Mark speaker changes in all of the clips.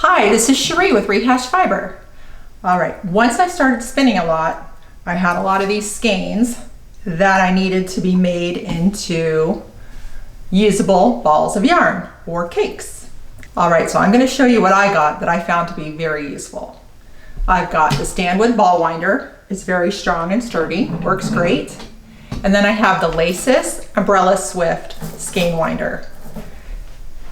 Speaker 1: Hi, this is Cherie with Rehash Fiber. All right, once I started spinning a lot, I had a lot of these skeins that I needed to be made into usable balls of yarn or cakes. All right, so I'm going to show you what I got that I found to be very useful. I've got the Stanwood ball winder. It's very strong and sturdy, works great. And then I have the Lacis Umbrella Swift skein winder.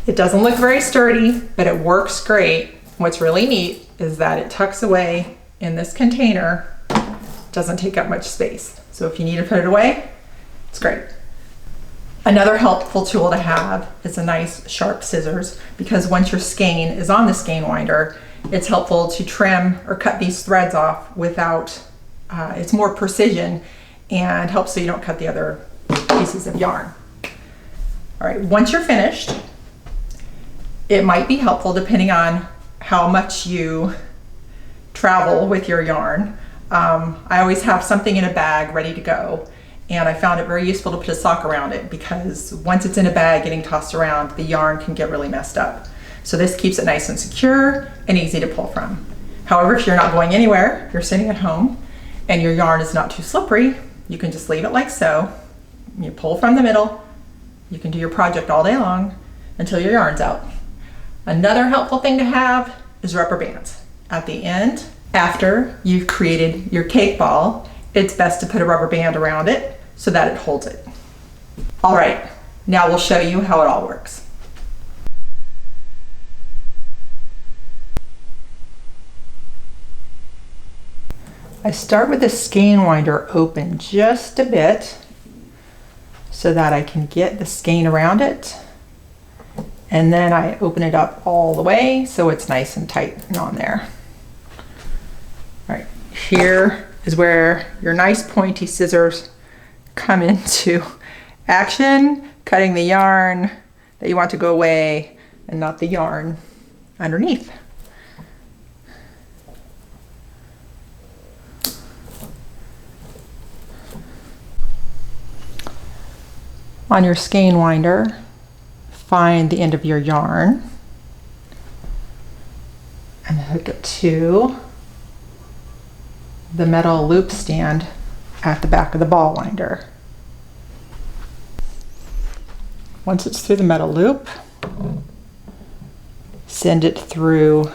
Speaker 1: It doesn't look very sturdy, but it works great. What's really neat is that it tucks away in this container, doesn't take up much space. So if you need to put it away, it's great. Another helpful tool to have is a nice sharp scissors, because once your skein is on the skein winder, it's helpful to trim or cut these threads off without, it's more precision and helps so you don't cut the other pieces of yarn. All right, once you're finished, it might be helpful, depending on how much you travel with your yarn. I always have something in a bag ready to go, and I found it very useful to put a sock around it, because once it's in a bag getting tossed around, the yarn can get really messed up. So this keeps it nice and secure and easy to pull from. However, if you're not going anywhere, you're sitting at home and your yarn is not too slippery, you can just leave it like so. You pull from the middle. You can do your project all day long until your yarn's out. Another helpful thing to have is rubber bands. At the end, after you've created your cake ball, it's best to put a rubber band around it so that it holds it. All right, now we'll show you how it all works. I start with the skein winder open just a bit so that I can get the skein around it. And then I open it up all the way so it's nice and tight and on there. All right, here is where your nice pointy scissors come into action, cutting the yarn that you want to go away and not the yarn underneath. On your skein winder, find the end of your yarn and hook it to the metal loop stand at the back of the ball winder. Once it's through the metal loop, send it through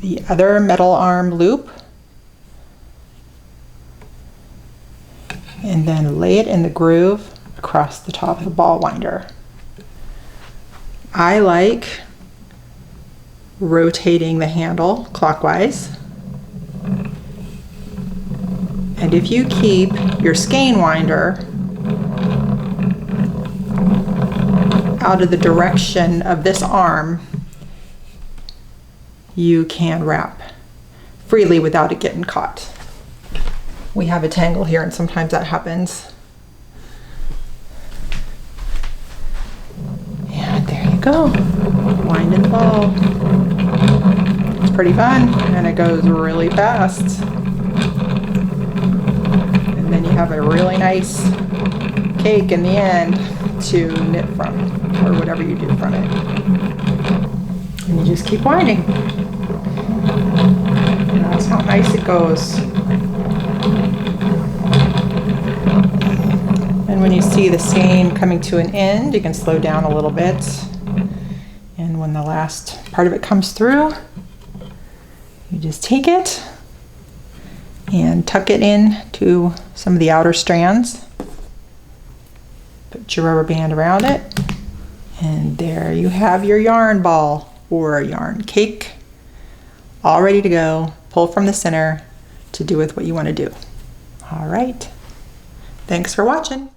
Speaker 1: the other metal arm loop and then lay it in the groove across the top of the ball winder. I like rotating the handle clockwise. And if you keep your skein winder out of the direction of this arm, you can wrap freely without it getting caught. We have a tangle here and sometimes that happens. Go, winding the ball. It's pretty fun and it goes really fast. And then you have a really nice cake in the end to knit from, or whatever you do from it. And you just keep winding. And that's how nice it goes. And when you see the skein coming to an end, you can slow down a little bit. And when the last part of it comes through, you just take it and tuck it in to some of the outer strands. Put your rubber band around it, and there you have your yarn ball or yarn cake, all ready to go. Pull from the center to do with what you want to do. All right. Thanks for watching.